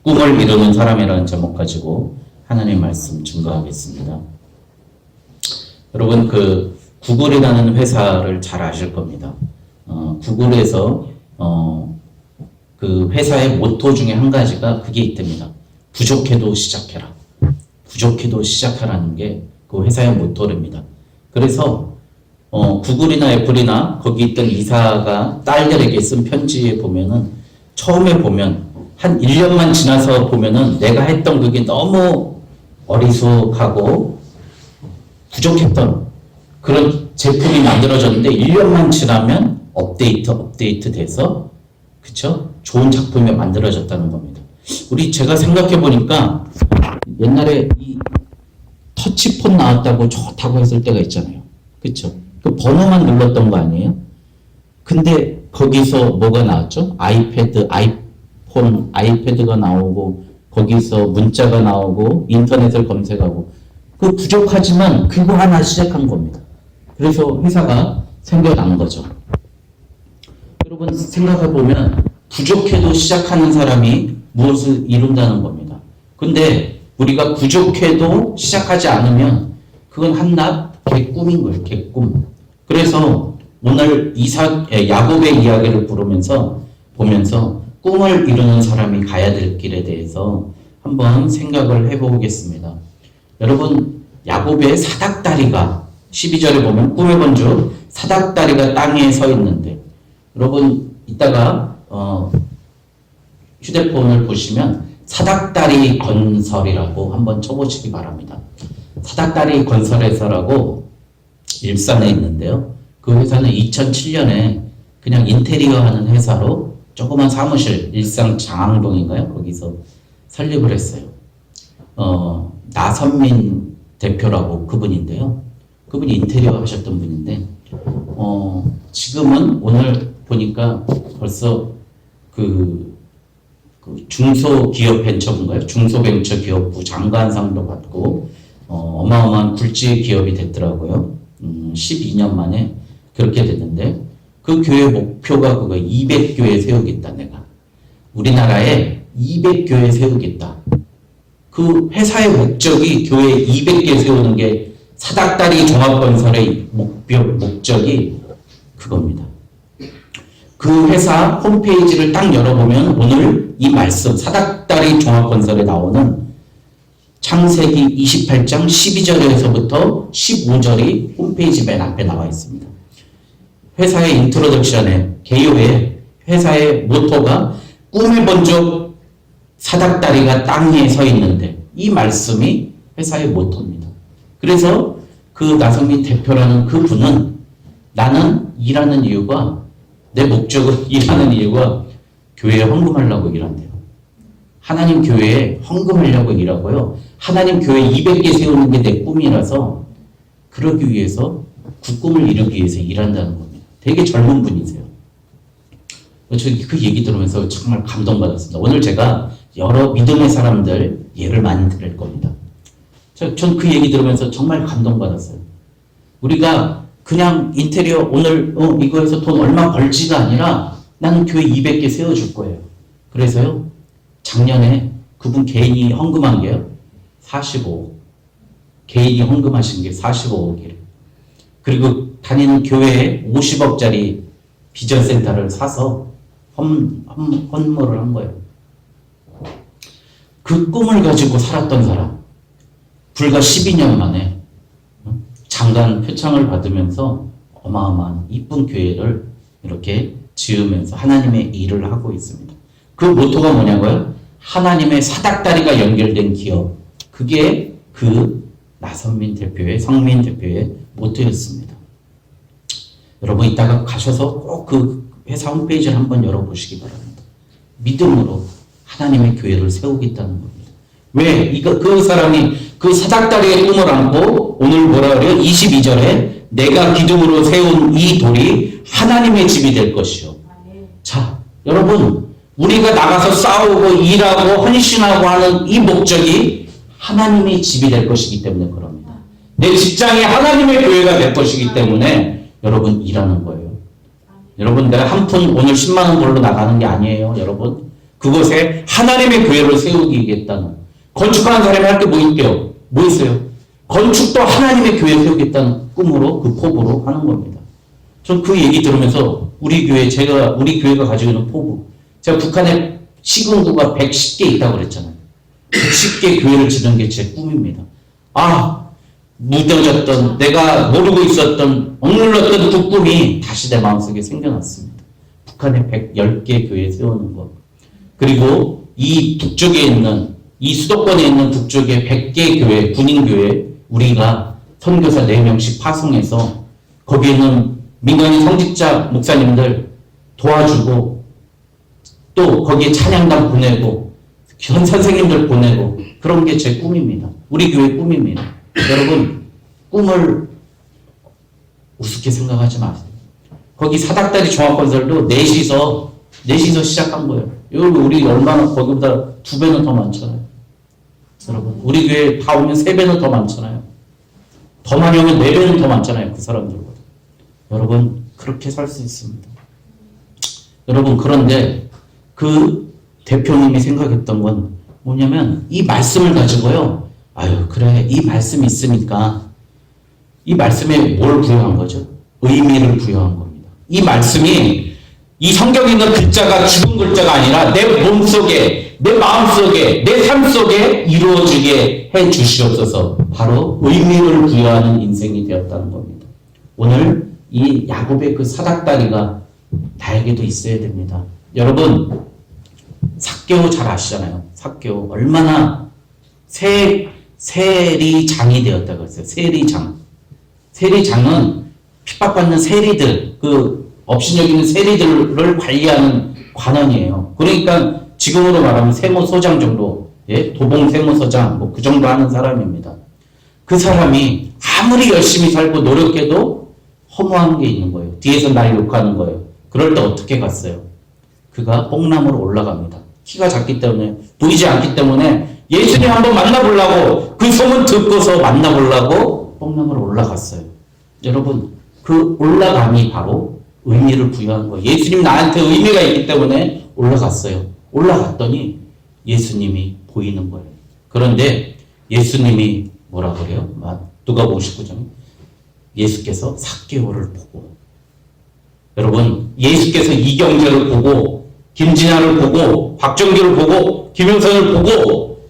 꿈을 이루는 사람이라는 제목 가지고 하나님의 말씀 증거하겠습니다. 여러분, 구글이라는 회사를 잘 아실 겁니다. 구글에서 그 회사의 모토 중에 한 가지가 그게 있답니다. 부족해도 시작해라. 부족해도 시작하라는 게 그 회사의 모토랍니다. 그래서 구글이나 애플이나 거기 있던 이사가 딸들에게 쓴 편지에 보면은 처음에 보면 한 1년만 지나서 보면은 내가 했던 그게 너무 어리숙하고 부족했던 그런 제품이 만들어졌는데 1년만 지나면 업데이트 돼서 그쵸? 좋은 작품이 만들어졌다는 겁니다. 제가 생각해 보니까 옛날에 이 터치폰 나왔다고 좋다고 했을 때가 있잖아요. 그쵸? 그 번호만 눌렀던 거 아니에요? 근데 거기서 뭐가 나왔죠? 아이패드가 나오고 거기서 문자가 나오고 인터넷을 검색하고 그 부족하지만 그거 하나 시작한 겁니다. 그래서 회사가 생겨난 거죠. 여러분 생각해 보면 부족해도 시작하는 사람이 무엇을 이룬다는 겁니다. 근데 우리가 부족해도 시작하지 않으면 그건 한낱 개꿈인 거예요. 개꿈. 그래서 오늘 야곱의 이야기를 보면서 꿈을 이루는 사람이 가야 될 길에 대해서 한번 생각을 해보겠습니다. 여러분, 야곱의 사닥다리가 12절에 보면 꿈에 본 주 사닥다리가 땅에 서 있는데, 여러분 이따가 휴대폰을 보시면 사닥다리 건설이라고 한번 쳐보시기 바랍니다. 사닥다리 건설회사라고 일산에 있는데요. 그 회사는 2007년에 그냥 인테리어 하는 회사로 조그만 사무실, 일산 장항동인가요? 거기서 설립을 했어요. 나선민 대표라고 그분인데요. 그분이 인테리어 하셨던 분인데, 지금은 오늘 보니까 벌써 중소기업벤처부인가요? 중소벤처기업부 장관상도 받고, 어마어마한 굴지 기업이 됐더라고요. 12년 만에 그렇게 됐는데, 그 교회 목표가 200교회 세우겠다, 내가. 우리나라에 200교회 세우겠다. 그 회사의 목적이 교회 200개 세우는 게 사닥다리 종합건설의 목적이 그겁니다. 그 회사 홈페이지를 딱 열어보면 오늘 이 말씀, 사닥다리 종합건설에 나오는 창세기 28장 12절에서부터 15절이 홈페이지 맨 앞에 나와 있습니다. 회사의 인트로덕션에 개요에 회사의 모토가 꿈에 본 적 사닥다리가 땅에 서 있는데 이 말씀이 회사의 모토입니다. 그래서 그 나성민 대표라는 그 분은 나는 일하는 이유가 내 목적은 일하는 이유가 교회에 헌금하려고 일한대요. 하나님 교회에 헌금하려고 일하고요. 하나님 교회 200개 세우는 게 내 꿈이라서 그러기 위해서 그 꿈을 이루기 위해서 일한다는 겁니다. 되게 젊은 분이세요. 저 그 얘기 들으면서 정말 감동받았습니다. 오늘 제가 여러 믿음의 사람들 예를 많이 들을 겁니다. 전 그 얘기 들으면서 정말 감동받았어요. 우리가 그냥 인테리어 오늘 이거에서 돈 얼마 벌지가 아니라 나는 교회 200개 세워줄 거예요. 그래서요. 작년에 그분 개인이 헌금한 게요. 45억. 개인이 헌금하신 게 45억이래요. 그리고 다니는 교회에 50억짜리 비전센터를 사서 헌물을 한 거예요. 그 꿈을 가지고 살았던 사람. 불과 12년 만에 장관 표창을 받으면서 어마어마한 이쁜 교회를 이렇게 지으면서 하나님의 일을 하고 있습니다. 그 모토가 뭐냐고요? 하나님의 사닥다리가 연결된 기업. 그게 그 나선민 대표의, 성민 대표의 모토였습니다. 여러분 이따가 가셔서 꼭 그 회사 홈페이지를 한번 열어보시기 바랍니다. 믿음으로 하나님의 교회를 세우겠다는 겁니다. 왜? 그 사람이 그 사닥다리의 꿈을 안고 오늘 뭐라 그래요? 22절에 내가 기둥으로 세운 이 돌이 하나님의 집이 될 것이요. 자, 여러분 우리가 나가서 싸우고 일하고 헌신하고 하는 이 목적이 하나님의 집이 될 것이기 때문에 그럽니다. 내 직장이 하나님의 교회가 될 것이기 때문에 여러분 일하는 거예요. 여러분 내가 한 푼 오늘 10만 원 벌러 나가는 게 아니에요. 여러분 그곳에 하나님의 교회를 세우겠다는, 건축하는 사람이 할 게 뭐 있대요? 뭐 있어요? 건축도 하나님의 교회 세우겠다는 꿈으로, 그 포부로 하는 겁니다. 전 그 얘기 들으면서 우리 교회가 가지고 있는 포부, 제가 북한에 시군구가 110개 있다고 그랬잖아요. 110개 교회를 짓는 게 제 꿈입니다. 무뎌졌던, 내가 모르고 있었던, 억눌렀던 그 꿈이 다시 내 마음속에 생겨났습니다. 북한에 110개 교회 세우는 것. 그리고 이 북쪽에 있는, 이 수도권에 있는 북쪽의 100개 교회, 군인교회, 우리가 선교사 4명씩 파송해서 거기에는 민간인 성직자 목사님들 도와주고, 또 거기에 찬양단 보내고, 선생님들 보내고, 그런 게 제 꿈입니다. 우리 교회 꿈입니다. 여러분, 꿈을 우습게 생각하지 마세요. 거기 사닥다리 종합건설도 넷이서 시작한 거예요. 여러분, 우리 얼마나 거기보다 2배는 더 많잖아요. 여러분, 우리 교회 다 오면 3배는 더 많잖아요. 더 많이 오면 4배는 더 많잖아요. 그 사람들보다. 여러분, 그렇게 살 수 있습니다. 여러분, 그런데 그 대표님이 생각했던 건 뭐냐면, 이 말씀을 가지고요, 그래, 이 말씀이 있으니까, 이 말씀에 뭘 부여한 거죠? 의미를 부여한 겁니다. 이 말씀이, 이 성경에 있는 글자가 죽은 글자가 아니라 내 몸속에, 내 마음속에, 내 삶 속에 이루어지게 해 주시옵소서. 바로 의미를 부여하는 인생이 되었다는 겁니다. 오늘 이 야곱의 그 사닥다리가 나에게도 있어야 됩니다. 여러분, 삭개오 잘 아시잖아요. 삭개오 얼마나 세리장이 되었다고 했어요. 세리장은 핍박받는 세리들, 그 업신여기 있는 세리들을 관리하는 관원이에요. 그러니까 지금으로 말하면 세무소장 정도, 예? 도봉 세무서장 뭐 그 정도 하는 사람입니다. 그 사람이 아무리 열심히 살고 노력해도 허무한 게 있는 거예요. 뒤에서 날 욕하는 거예요. 그럴 때 어떻게 갔어요? 그가 뽕나무로 올라갑니다. 키가 작기 때문에, 보이지 않기 때문에 예수님 한번 만나보려고, 그 소문 듣고서 만나보려고 뽕나무로 올라갔어요. 여러분, 그 올라감이 바로 의미를 부여한 거예요. 예수님 나한테 의미가 있기 때문에 올라갔어요. 올라갔더니 예수님이 보이는 거예요. 그런데 예수님이 뭐라 그래요? 누가복음 19장. 예수께서 삭개오를 보고, 여러분, 예수께서 이경재를 보고, 김진아를 보고, 박정규를 보고, 김영선을 보고,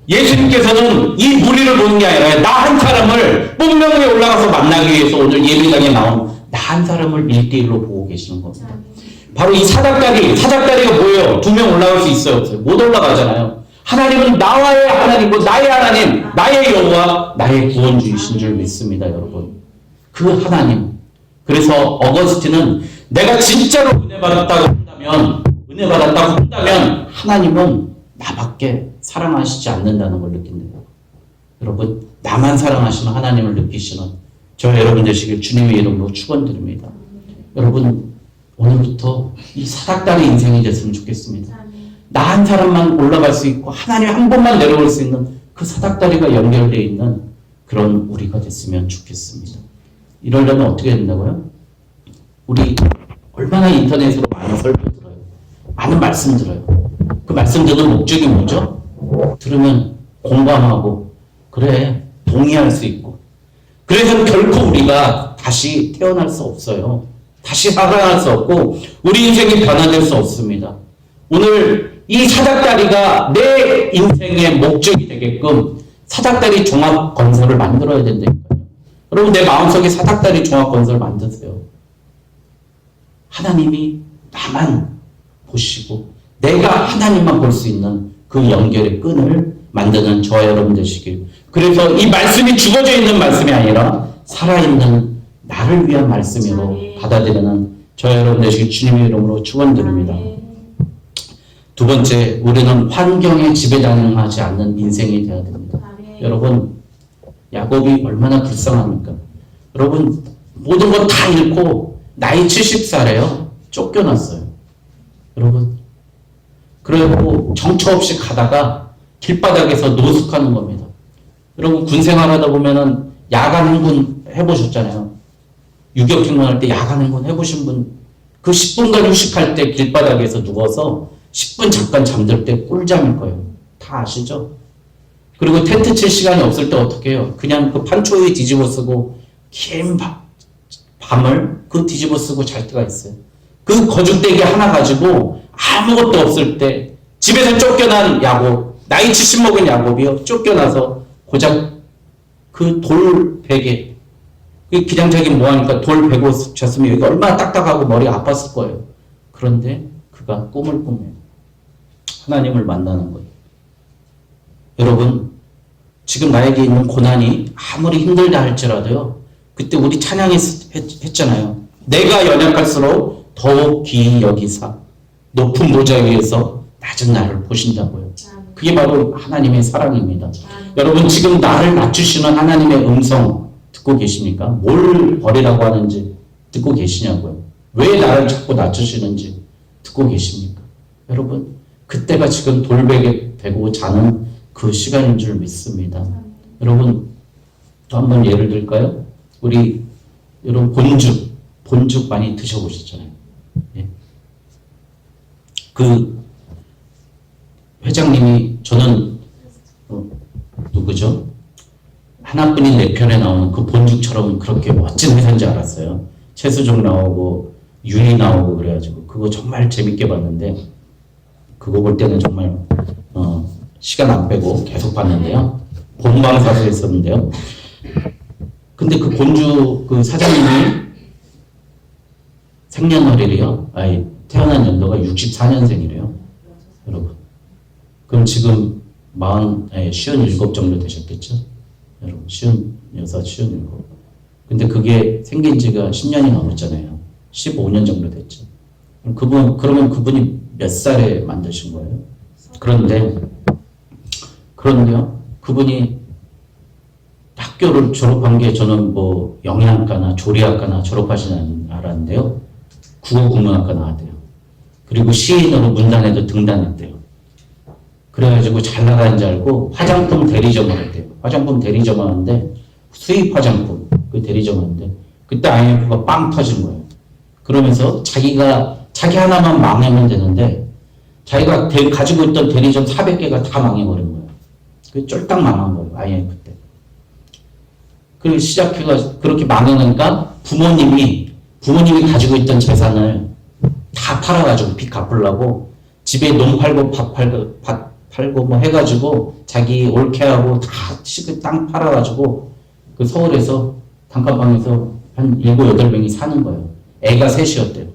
예수님께서는 이 무리를 보는 게 아니라 나 한 사람을 뽕명에 올라가서 만나기 위해서 오늘 예배당에 나온 나 한 사람을 1대1로 보고 계시는 겁니다. 바로 이 사닥다리가 뭐예요? 2명 올라갈 수 있어요? 없어요? 못 올라가잖아요. 하나님은 나와의 하나님이고 나의 하나님, 나의 여호와, 나의 구원주이신 줄 믿습니다, 여러분. 그 하나님. 그래서 어거스틴은 내가 진짜로 은혜 받았다고 한다면 하나님은 나밖에 사랑하시지 않는다는 걸 느낀대요. 여러분, 나만 사랑하시는 하나님을 느끼시는 저 여러분 되시길 주님의 이름으로 축원드립니다. 여러분, 오늘부터 이 사닥다리 인생이 됐으면 좋겠습니다. 나 한 사람만 올라갈 수 있고 하나님 한 번만 내려올 수 있는 그 사닥다리가 연결되어 있는 그런 우리가 됐으면 좋겠습니다. 이러려면 어떻게 된다고요? 우리 얼마나 인터넷으로 많은 설교 들어요. 많은 말씀 들어요. 그 말씀 듣는 목적이 뭐죠? 들으면 공감하고, 그래, 동의할 수 있고. 그래서 결코 우리가 다시 태어날 수 없어요. 다시 살아날 수 없고 우리 인생이 변화될 수 없습니다. 오늘 이 사닥다리가 내 인생의 목적이 되게끔 사닥다리 종합건설을 만들어야 된다니까요. 여러분, 내 마음속에 사닥다리 종합건설 만드세요. 하나님이 나만 보시고 내가 하나님만 볼 수 있는 그 연결의 끈을 만드는 저와 여러분 되시길. 그래서 이 말씀이 죽어져 있는 말씀이 아니라 살아있는 나를 위한 말씀으로 받아들이는 저와 여러분 되시길 주님의 이름으로 축원드립니다. 두 번째, 우리는 환경에 지배당하지 않는 인생이 되어야 됩니다. 여러분, 야곱이 얼마나 불쌍합니까? 여러분, 모든 것 다 잃고 나이 70살에요. 쫓겨났어요. 여러분, 그리고 정처 없이 가다가 길바닥에서 노숙하는 겁니다. 여러분, 군 생활하다 보면은 야간 행군 해보셨잖아요. 유격 행군할 때 야간 행군 해보신 분, 그 10분간 휴식할 때 길바닥에서 누워서 10분 잠깐 잠들 때 꿀잠일 거예요. 다 아시죠? 그리고 텐트 칠 시간이 없을 때 어떻게 해요? 그냥 그 판초에 뒤집어 쓰고 긴 밤을 그 뒤집어 쓰고 잘 때가 있어요. 그 거죽대기 하나 가지고 아무것도 없을 때 집에서 쫓겨난 야곱, 나이 70 먹은 야곱이요. 쫓겨나서 고작 그 돌 베개, 그냥 자기 뭐하니까 돌 베고 잤으면 여기가 얼마나 딱딱하고 머리가 아팠을 거예요. 그런데 그가 꿈을 꾸며 하나님을 만나는 거예요. 여러분, 지금 나에게 있는 고난이 아무리 힘들다 할지라도요, 그때 우리 찬양했잖아요. 내가 연약할수록 더욱 귀히 여기사 높은 보좌 위에서 낮은 나를 보신다고요. 그게 바로 하나님의 사랑입니다. 여러분, 지금 나를 낮추시는 하나님의 음성 듣고 계십니까? 뭘 버리라고 하는지 듣고 계시냐고요. 왜 나를 자꾸 낮추시는지 듣고 계십니까? 여러분, 그때가 지금 돌베개 베고 자는 그 시간인 줄 믿습니다. 여러분, 또 한 번 예를 들까요? 우리 여러분 본죽 많이 드셔보셨잖아요. 예. 그 회장님이 저는 누구죠? 하나뿐인 내 편에 나오는 그 본죽처럼 그렇게 멋진 회사인지 알았어요. 최수종 나오고 윤희 나오고 그래가지고 그거 정말 재밌게 봤는데 그거 볼 때는 정말 시간 안 빼고 계속 봤는데요. 본방사수 했었는데요. 근데 그 본주 그 사장님이 생년월일이요. 태어난 연도가 64년생이래요. 여러분. 그럼 지금 57 정도 되셨겠죠? 여러분, 56, 57. 근데 그게 생긴 지가 10년이 넘었잖아요. 15년 정도 됐죠. 그러면 그분이 몇 살에 만드신 거예요? 그런데요, 그분이 학교를 졸업한 게 저는 뭐 영양학과나 조리학과나 졸업하진 않았는데요. 국어국문학과 나왔대요. 그리고 시인으로 문단에도 등단했대요. 그래가지고 잘 나가는 줄 알고 화장품 대리점을 했대요. 화장품 대리점 하는데 수입 화장품 그 대리점 하는데 그때 IMF가 빵 터진 거예요. 그러면서 자기 하나만 망하면 되는데 자기가 가지고 있던 대리점 400개가 다 망해버린 거예요. 그 쫄딱 망한 거예요. IMF 때. 그 시작해가 그렇게 망하니까 부모님이 가지고 있던 재산을 다 팔아가지고 빚 갚으려고 집에 농 팔고 밥 팔고 뭐 해가지고 자기 올케하고 다 시그 땅 팔아가지고 그 서울에서 단칸방에서 한 7, 8명이 사는 거예요. 애가 셋이었대요.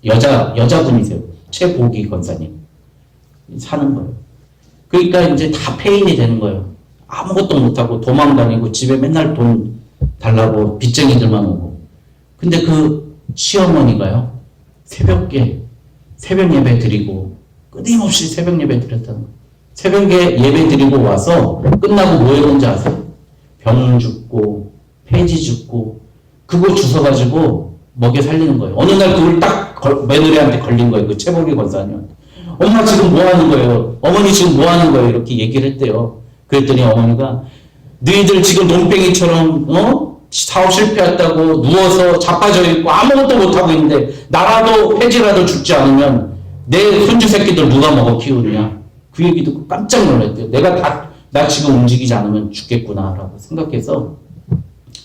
여자분이세요. 최보기 권사님. 사는 거예요. 그러니까 이제 다 폐인이 되는 거예요. 아무것도 못하고 도망다니고 집에 맨날 돈 달라고 빚쟁이들만 오고. 근데 그 시어머니가요. 새벽 예배 드리고 끊임없이 새벽 예배 드렸다는 거예요. 새벽에 예배 드리고 와서 끝나고 뭐 했는지 아세요? 병 죽고 폐지 죽고 그거 주워가지고 먹여 살리는 거예요. 어느 날 그걸 딱 며느리한테 걸린 거예요. 그 최복이 권사님한테. 엄마 지금 뭐 하는 거예요? 어머니 지금 뭐 하는 거예요? 이렇게 얘기를 했대요. 그랬더니 어머니가 너희들 지금 논뱅이처럼 사업 실패했다고 누워서 자빠져 있고 아무것도 못하고 있는데 나라도 폐지라도 죽지 않으면 내 손주 새끼들 누가 먹어 키우느냐. 그 얘기 듣고 깜짝 놀랐대요. 나 지금 움직이지 않으면 죽겠구나라고 생각해서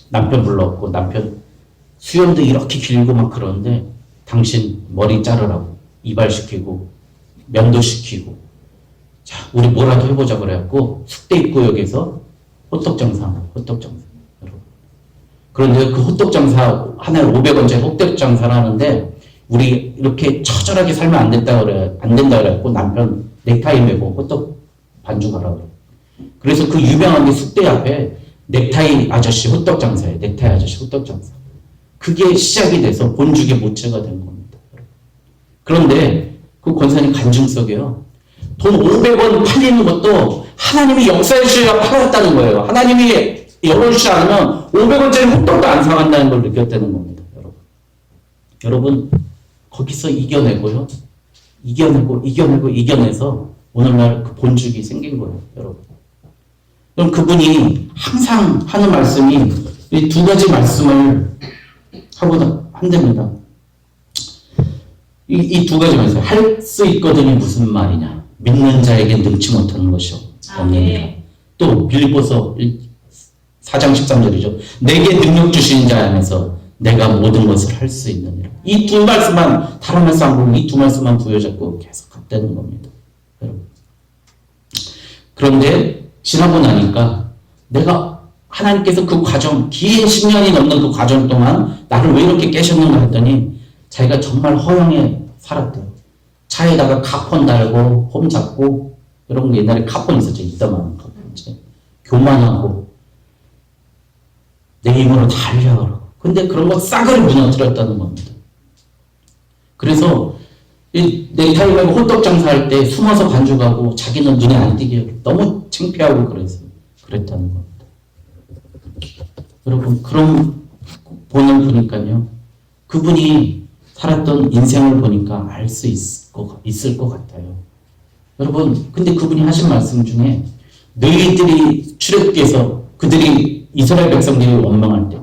남편 불렀고 남편 수염도 이렇게 길고 막 그러는데 당신 머리 자르라고 이발시키고 면도시키고 자 우리 뭐라도 해보자 그래갖고 숙대입구역에서 호떡장사 여러분. 그런데 그 호떡장사 하나에 500원짜리 호떡장사를 하는데 우리 이렇게 처절하게 살면 안 된다 그래갖고 남편 넥타이 메고 호떡 반죽하라고 그래요. 그래서 그 유명한 게 숙대 앞에 넥타이 아저씨 호떡 장사예요. 넥타이 아저씨 호떡 장사. 그게 시작이 돼서 본죽의 모체가 된 겁니다. 그런데 그 권사님 간증 속에요. 돈 500원 팔리는 것도 하나님이 역사해 주셔야 팔았다는 거예요. 하나님이 열어주지 않으면 500원짜리 호떡도 안 사간다는 걸 느꼈다는 겁니다. 여러분 거기서 이겨내고요. 이겨내서 오늘날 그 본죽이 생긴 거예요. 여러분. 그럼 그분이 항상 하는 말씀이 이 2가지 말씀을 하고 한답니다. 이 두 가지면서 할 수 있거든이 무슨 말이냐? 믿는 자에게 능치 못하는 것이 없느니라. 또 빌립보서 4장 13절이죠. 내게 능력 주시는 자 안에서 내가 모든 것을 할 수 있느니라. 이 두 말씀만, 다른 말씀 안 보고 이 두 말씀만 부여잡고 계속 갔다는 겁니다. 여러분. 그런데 지나고 나니까 내가 하나님께서 그 과정, 긴 10년이 넘는 그 과정 동안 나를 왜 이렇게 깨셨는가 했더니 자기가 정말 허영에 살았대요. 차에다가 카폰 달고 홈 잡고 이런 게 옛날에 카폰 있었죠. 이따만한 카폰. 교만하고 내 힘으로 다 하려고 그러고. 근데 그런 거 싸그리 무너뜨렸다는 겁니다. 그래서 이 넥타이 말고 호떡 장사할 때 숨어서 반죽하고 자기는 눈에 안 띄게 너무 창피하고 그래서 그랬다는 겁니다. 여러분, 그런 본을 보니까요. 그분이 살았던 인생을 보니까 알 수 있을 것 같아요. 여러분, 근데 그분이 하신 말씀 중에 너희들이 출애굽기에서 그들이 이스라엘 백성들이 원망할 때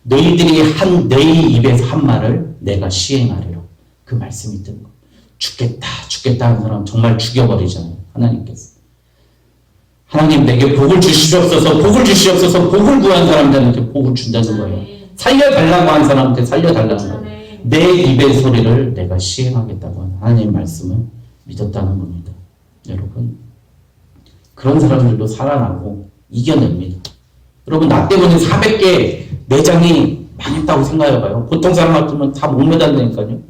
너희들이 내 입에서 한 말을 내가 시행하리라. 그 말씀이 있던 거. 죽겠다 하는 사람 정말 죽여버리잖아요. 하나님께서. 하나님 내게 복을 주시옵소서, 복을 구한 사람들한테 복을 준다는 거예요. 살려달라고 한 사람한테 살려달라는 거예요. 내 입의 소리를 내가 시행하겠다고 하는 하나님의 말씀을 믿었다는 겁니다. 여러분, 그런 사람들도 살아나고 이겨냅니다. 여러분, 나 때문에 400개 내장이 망했다고 생각해봐요. 보통 사람 같으면 다 못 매달리니까요.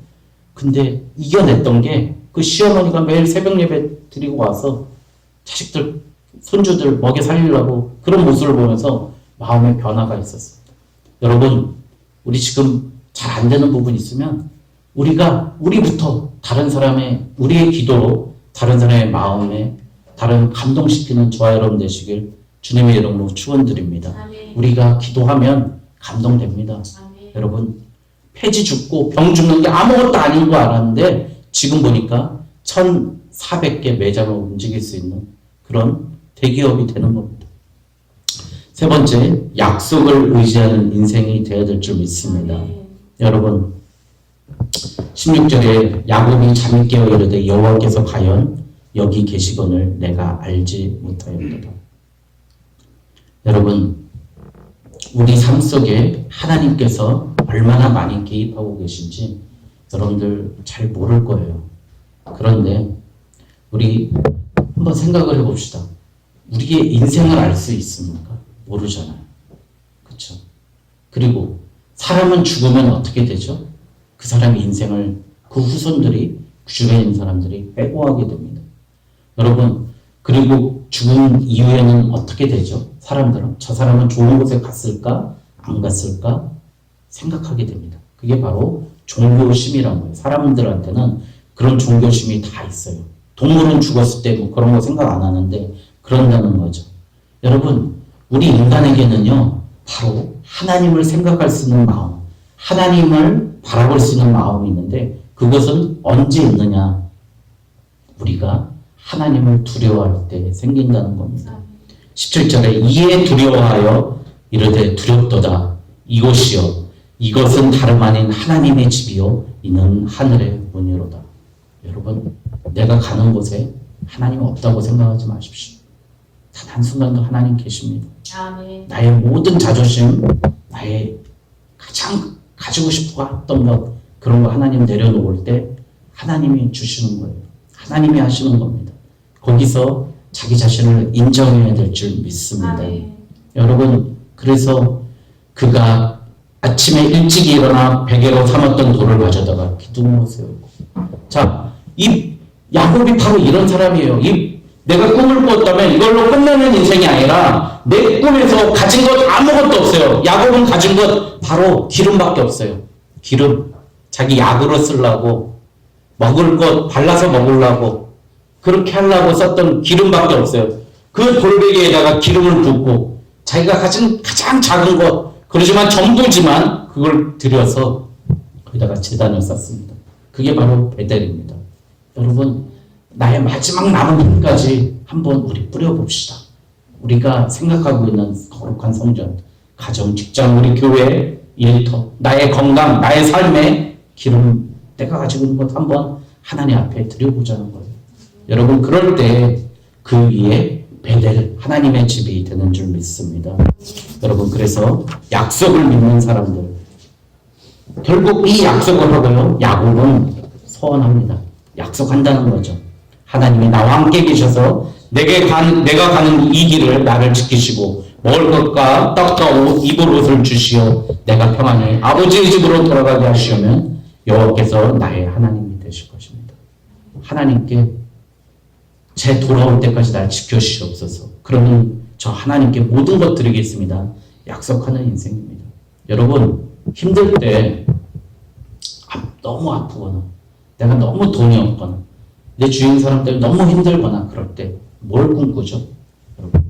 근데 이겨냈던 게 그 시어머니가 매일 새벽 예배 드리고 와서 자식들, 손주들 먹여 살리려고 그런 모습을 보면서 마음의 변화가 있었습니다. 여러분, 우리 지금 잘 안 되는 부분 있으면 우리부터 다른 사람의, 우리의 기도로 다른 사람의 마음에 다른 감동시키는 저와 여러분 되시길 주님의 이름으로 축원드립니다. 우리가 기도하면 감동됩니다. 여러분, 폐지 죽고 병 죽는 게 아무것도 아닌 거 알았는데 지금 보니까 1,400개 매장을 움직일 수 있는 그런 대기업이 되는 겁니다. 세 번째, 약속을 의지하는 인생이 되어야 될 줄 믿습니다. 여러분, 16절에 야곱이 잠이 깨어 이르되 여호와께서 과연 여기 계시거늘 내가 알지 못하였도다. 여러분, 우리 삶 속에 하나님께서 얼마나 많이 개입하고 계신지 여러분들 잘 모를 거예요. 그런데 우리 한번 생각을 해봅시다. 우리의 인생을 알 수 있습니까? 모르잖아요. 그렇죠? 그리고 사람은 죽으면 어떻게 되죠? 그 사람의 인생을 그 후손들이, 주변에 있는 사람들이 빼고하게 됩니다. 여러분, 그리고 죽은 이후에는 어떻게 되죠? 사람들은 저 사람은 좋은 곳에 갔을까? 안 갔을까? 생각하게 됩니다. 그게 바로 종교심이라는 거예요. 사람들한테는 그런 종교심이 다 있어요. 동물은 죽었을 때 뭐 그런 거 생각 안 하는데 그런다는 거죠. 여러분, 우리 인간에게는요, 바로 하나님을 생각할 수 있는 마음, 하나님을 바라볼 수 있는 마음이 있는데 그것은 언제 있느냐? 우리가 하나님을 두려워할 때 생긴다는 겁니다. 17절에 이에 두려워하여 이르되 두렵도다. 이곳이요, 이것은 다름 아닌 하나님의 집이요, 이는 하늘의 문이로다. 여러분, 내가 가는 곳에 하나님 없다고 생각하지 마십시오. 단 한순간도 하나님 계십니다. 나의 모든 자존심, 나의 가장 가지고 싶어 했던 것, 그런 거 하나님 내려놓을 때 하나님이 주시는 거예요. 하나님이 하시는 겁니다. 거기서 자기 자신을 인정해야 될 줄 믿습니다. 여러분, 그래서 그가 아침에 일찍 일어나 베개로 삼았던 돌을 가져다가 기둥으로 세우고. 자, 이 야곱이 바로 이런 사람이에요. 내가 꿈을 꿨다면 이걸로 끝내는 인생이 아니라 내 꿈에서 가진 것 아무것도 없어요. 야곱은 가진 것 바로 기름밖에 없어요. 기름. 자기 약으로 쓰려고, 먹을 것 발라서 먹으려고, 그렇게 하려고 썼던 기름밖에 없어요. 그 돌베개에다가 기름을 붓고 자기가 가진 가장 작은 것, 그러지만 전부지만 그걸 들여서 거기다가 제단을 쌓습니다. 그게 바로 베델입니다. 여러분, 나의 마지막 남은 힘까지 한번 우리 뿌려봅시다. 우리가 생각하고 있는 거룩한 성전, 가정, 직장, 우리 교회, 일터, 나의 건강, 나의 삶에 기름 내가 가지고 있는 것 한번 하나님 앞에 드려보자는 거예요. 여러분 그럴 때 그 위에 베델 하나님의 집이 되는 줄 믿습니다. 여러분 그래서 약속을 믿는 사람들 결국 이 약속을 하고요. 야곱은 서원합니다. 약속한다는 거죠. 하나님이 나와 함께 계셔서 내가 가는 이 길을 나를 지키시고 먹을 것과 떡과 옷, 입을 옷을 주시어 내가 평안히 아버지의 집으로 돌아가게 하시오면 여호와께서 나의 하나님이 되실 것입니다. 하나님께 제 돌아올 때까지 날 지켜주시옵소서. 그러면 저 하나님께 모든 것 드리겠습니다. 약속하는 인생입니다. 여러분 힘들 때 너무 아프거나 내가 너무 돈이 없거나 내 주위의 사람 때문에 너무 힘들거나 그럴 때 뭘 꿈꾸죠? 여러분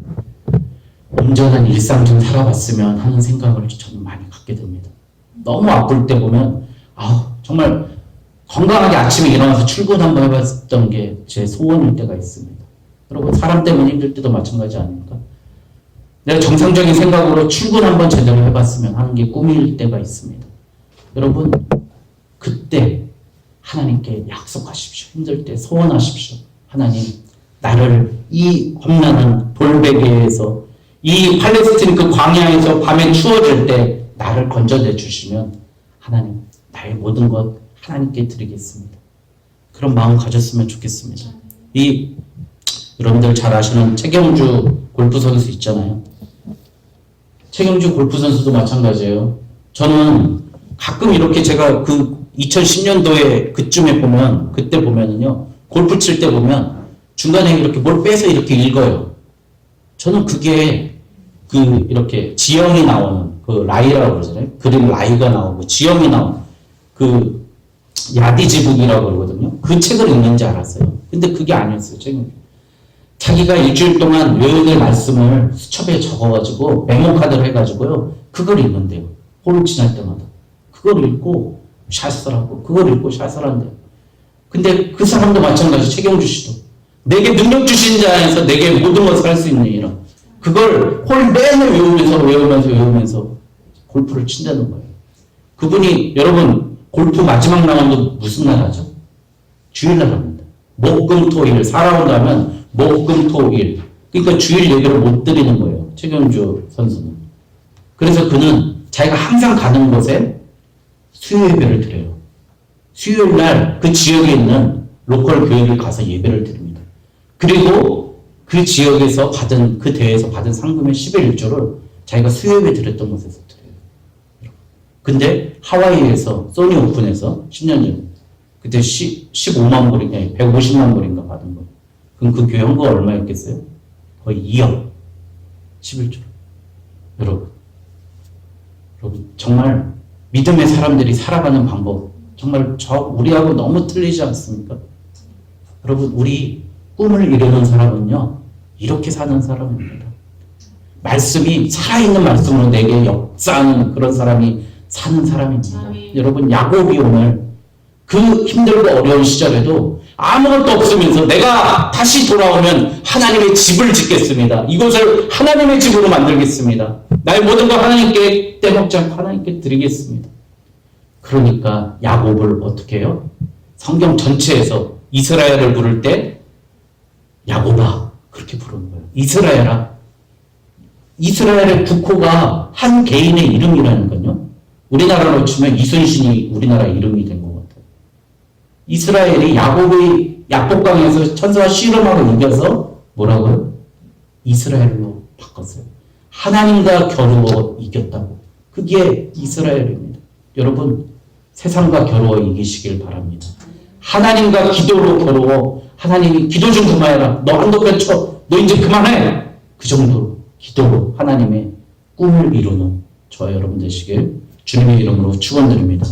온전한 일상 좀 살아봤으면 하는 생각을 저는 많이 갖게 됩니다. 너무 아플 때 보면 정말 건강하게 아침에 일어나서 출근 한번 해봤던 게 제 소원일 때가 있습니다. 여러분 사람 때문에 힘들 때도 마찬가지 아닙니까? 내가 정상적인 생각으로 출근 한번 제대로 해봤으면 하는 게 꿈일 때가 있습니다. 여러분 그때 하나님께 약속하십시오. 힘들 때 소원하십시오. 하나님 나를 이 험난한 돌베개에서 이 팔레스틴 그 광야에서 밤에 추워질 때 나를 건져내 주시면 하나님 나의 모든 것 하나님께 드리겠습니다. 그런 마음 가졌으면 좋겠습니다. 여러분들 잘 아시는 최경주 골프 선수 있잖아요. 최경주 골프 선수도 마찬가지예요. 저는 가끔 이렇게 제가 그 2010년도에 그쯤에 보면 그때 보면은요 골프 칠 때 보면 중간에 이렇게 뭘 빼서 이렇게 읽어요. 저는 그게 이렇게 지형이 나오는 그 라이라고 그러잖아요. 그림 라이가 나오고 지형이 나오는 그 야디지북이라고 그러거든요. 그 책을 읽는지 알았어요. 근데 그게 아니었어요. 자기가 일주일 동안 외우는 말씀을 수첩에 적어가지고 메모카드를 해가지고요. 그걸 읽는데요. 홀을 지날 때마다. 그걸 읽고 샷을 하고 그걸 읽고 샷을 한대요. 근데 그 사람도 마찬가지 최경주 씨도 내게 능력 주신 자 안에서 내게 모든 것을 할 수 있는 이런 그걸 홀 매일 외우면서 골프를 친다는 거예요. 그분이 여러분 골프 마지막 라운드 무슨 날 하죠? 주일날 합니다. 목금토일 살아온다면 목금토일 그러니까 주일 예배를 못 드리는 거예요. 최경주 선수는. 그래서 그는 자기가 항상 가는 곳에 수요 예배를 드려요. 수요일 날 그 지역에 있는 로컬 교회를 가서 예배를 드립니다. 그리고 그 지역에서 그 대회에서 받은 상금의 10의 1조를 자기가 수요 예배 드렸던 곳에서 드려요. 근데 하와이에서 소니 오픈에서 10년 전에 그때 15만 불인가 150만 불인가 받은 거예요. 그럼 그 교회 헌거가 얼마였겠어요? 거의 2억 11조. 여러분 정말 믿음의 사람들이 살아가는 방법 정말 우리하고 너무 틀리지 않습니까? 여러분 우리 꿈을 이루는 사람은요 이렇게 사는 사람입니다. 말씀이 살아있는 말씀으로 내게 역사하는 그런 사람이 사는 사람입니다. 여러분 야곱이 오늘 그 힘들고 어려운 시절에도 아무것도 없으면서 내가 다시 돌아오면 하나님의 집을 짓겠습니다. 이곳을 하나님의 집으로 만들겠습니다. 나의 모든 걸 하나님께 떼먹지 않고 하나님께 드리겠습니다. 그러니까 야곱을 어떻게 해요? 성경 전체에서 이스라엘을 부를 때 야곱아 그렇게 부르는 거예요. 이스라엘아. 이스라엘의 국호가 한 개인의 이름이라는 건요. 우리나라로 치면 이순신이 우리나라 이름이 된 것 같아요. 이스라엘이 야곱의 약복강에서 천사와 씨름하고 이겨서 뭐라고요? 이스라엘로 바꿨어요. 하나님과 겨루어 이겼다고. 그게 이스라엘입니다. 여러분 세상과 겨루어 이기시길 바랍니다. 하나님과 기도로 겨루어 하나님이 기도 좀 그만해라. 너 한도 펼쳐. 너 이제 그만해. 그 정도로 기도로 하나님의 꿈을 이루는 저와 여러분 되시길 주님의 이름으로 축원드립니다.